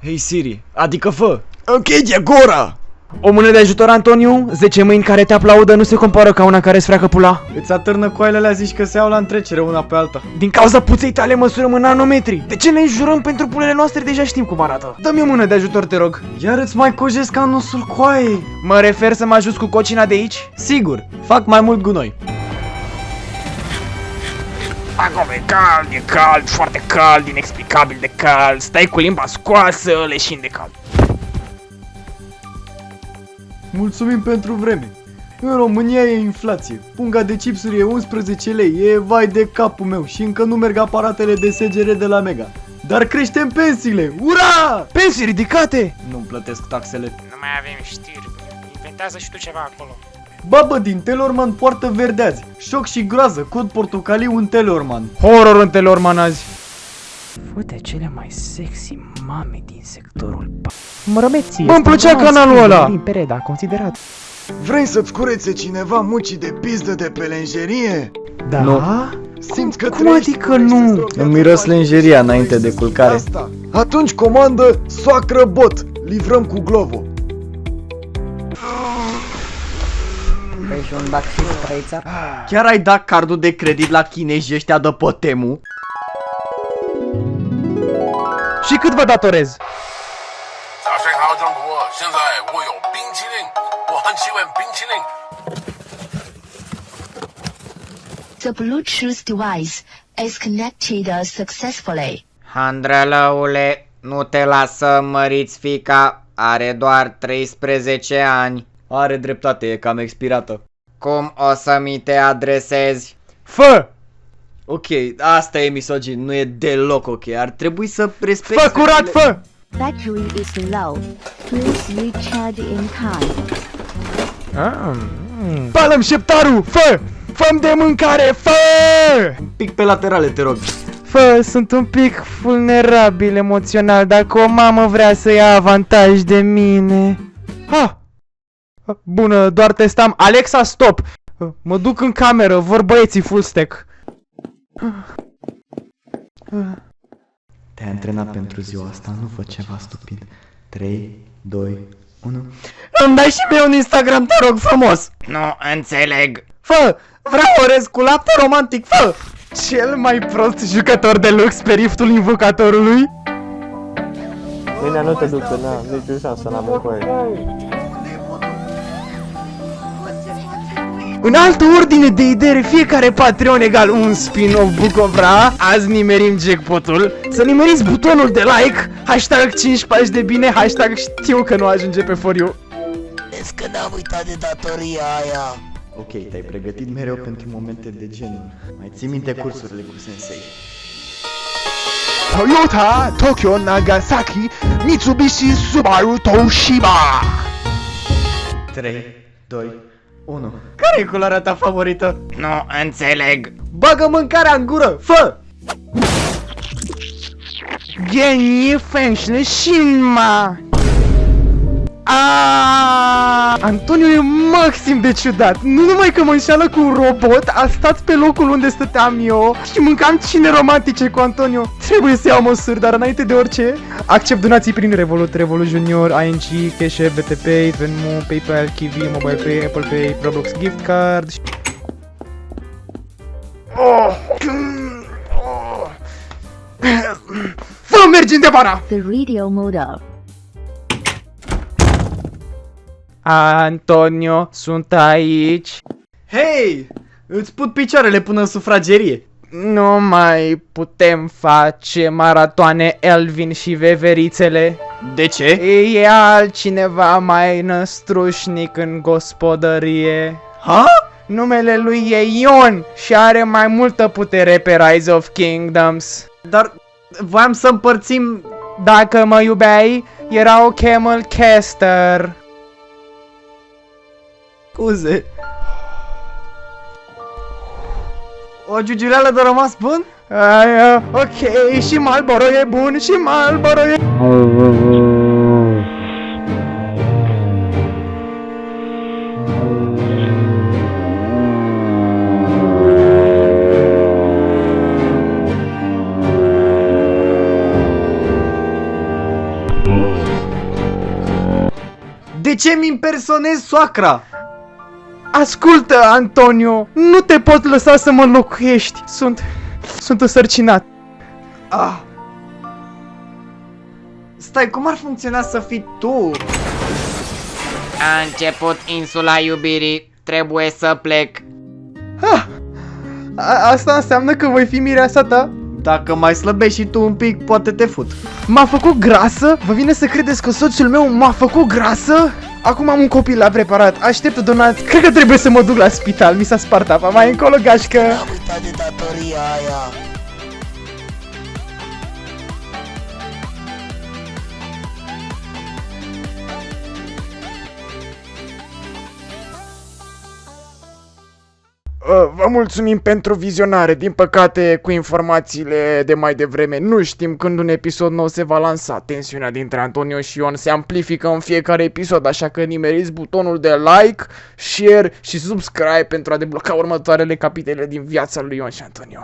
Hei Siri, adică fă! Închide gura! O mână de ajutor, Antoniu? 10 mâini care te aplaudă nu se compară ca una care îți freacă pula. Îți atârnă coailele, zici că se iau la întrecere una pe alta. Din cauza puței tale măsurăm în nanometri. De ce ne înjurăm pentru pulele noastre? Deja știm cum arată. Dă-mi o mână de ajutor, te rog. Iar îți mai cojesc anusul coaiei. Mă refer să mă ajuți cu cocina de aici? Sigur, fac mai mult gunoi. Acum e cald, foarte cald, inexplicabil de cald. Stai cu limba scoasă, leșin de cald. Mulțumim pentru vreme. În România e inflație. Punga de chipsuri e 11 lei, e vai de capul meu și încă nu merg aparatele de SGR de la Mega. Dar creștem pensiile! Ura! Pensii ridicate! Nu-mi plătesc taxele. Nu mai avem știri, inventează și tu ceva acolo. Babă din Telorman poartă verdeazi. Șoc și groază, cod portocaliu în Telorman. Horror în Telorman azi. Fute cele mai sexy mame din sectorul Mărămeții. Bă, îmi plăcea canalul ăla. Din Pereda, considerat. Vrei să-ți curețe cineva mucii de pizdă de pe lenjerie? Da? Nu. Simți că Cum trăiești adică cu nu? într-o viață Îmi miros foarte lenjeria și înainte de culcare. asta. Atunci comandă soacră bot. Livrăm cu Glovo. Păi și un taxist trăița? Chiar ai dat cardul de credit la chinezii ăștia de pe Temu? Și cât vă datorez? 早上好，中国！现在我有冰淇淋，我很喜欢冰淇淋。 The Bluetooth device is connected successfully. Handrălăule, nu te lasă măriți fica, are doar 13 ani. Are dreptate, e cam expirată. Cum o să mi te adresezi? Fă! Ok, asta e misogin, nu e deloc ok. Ar trebui să respecti... Fă curat, fă! Battery is low. Please recharge in time. Palăm șeptarul, fă! Fă-mi de mâncare, fă! Un pic pe laterale, te rog. Fă, sunt un pic vulnerabil emoțional dacă o mamă vrea să ia avantaj de mine. Ha! Bună, doar testam. Alexa, stop! Mă duc în cameră, vor băieții full stack. Te-ai antrenat pentru ziua asta, nu fă ceva stupid. 3, 2, 1... Îmi dai și mie un Instagram, te rog frumos! Nu înțeleg. Fă! Vreau orez cu lapte romantic, fă! Cel mai prost jucător de lux pe riftul invocatorului? Bine, nu te duc, că n-am nicio șansă, n-am cu el. În altă ordine de idee, fiecare Patreon egal un spin-off Bucovra. Azi nimerim jackpotul. Să nimeriți butonul de like, hashtag 5 pași de bine, hashtag știu că nu ajunge pe For You. Vezi că n-am uitat de datoria aia. Ok, te-ai pregătit mereu pentru momente de genul. Mai ții minte cursurile cu sensei. Toyota, Tokyo, Nagasaki, Mitsubishi, Subaru, Toshiba. 3, 2, 1... Care e culoarea ta favorită? Nu înțeleg. Bagă mâncarea în gură, fă! Genii Fenșne Shinma. Antoniu e maxim de ciudat. Nu numai că mă înșeală cu un robot, a stat pe locul unde stăteam eu și mâncam cine romantice cu Antonio. Trebuie să iau măsuri, dar înainte de orice, accept donații prin Revolut, Revolut Junior, ING, Cash App, BTP, Venmo, PayPal, Kiwi, Mobile Pay, Apple Pay, Roblox Gift Card. Fă, mergi de vara! The radio model. Antonio, sunt aici. Hei! Îți put picioarele până în sufragerie. Nu mai putem face maratoane Elvin și veverițele. De ce? E altcineva mai năstrușnic în gospodărie. Ha? Numele lui e Ion și are mai multă putere pe Rise of Kingdoms. Dar voiam să împărțim... Dacă mă iubeai, era o Camel Caster. Scuze. O giugiureală de rămas bun? Ok, și Marlboro e bun, și Marlboro e... De ce mi impersonezi soacra? Ascultă, Antonio, nu te pot lăsa să mă înlocuiești. Sunt însărcinat. Ah. Stai, cum ar funcționa să fii tu? A început insula iubirii, trebuie să plec. Asta înseamnă că voi fi mireasa ta? Dacă mai slăbești și tu un pic, poate te fut. M-a făcut grasă? Vă vine să credeți că soțul meu m-a făcut grasă? Acum am un copil la preparat, aștept donați. Cred că trebuie să mă duc la spital, mi s-a spart apa. Mai încolo, gașcă. Am uitat de datoria aia. Vă mulțumim pentru vizionare. Din păcate, cu informațiile de mai devreme, nu știm când un episod nou se va lansa. Tensiunea dintre Antonio și Ion se amplifică în fiecare episod, așa că nimeriți butonul de like, share și subscribe pentru a debloca următoarele capitole din viața lui Ion și Antonio.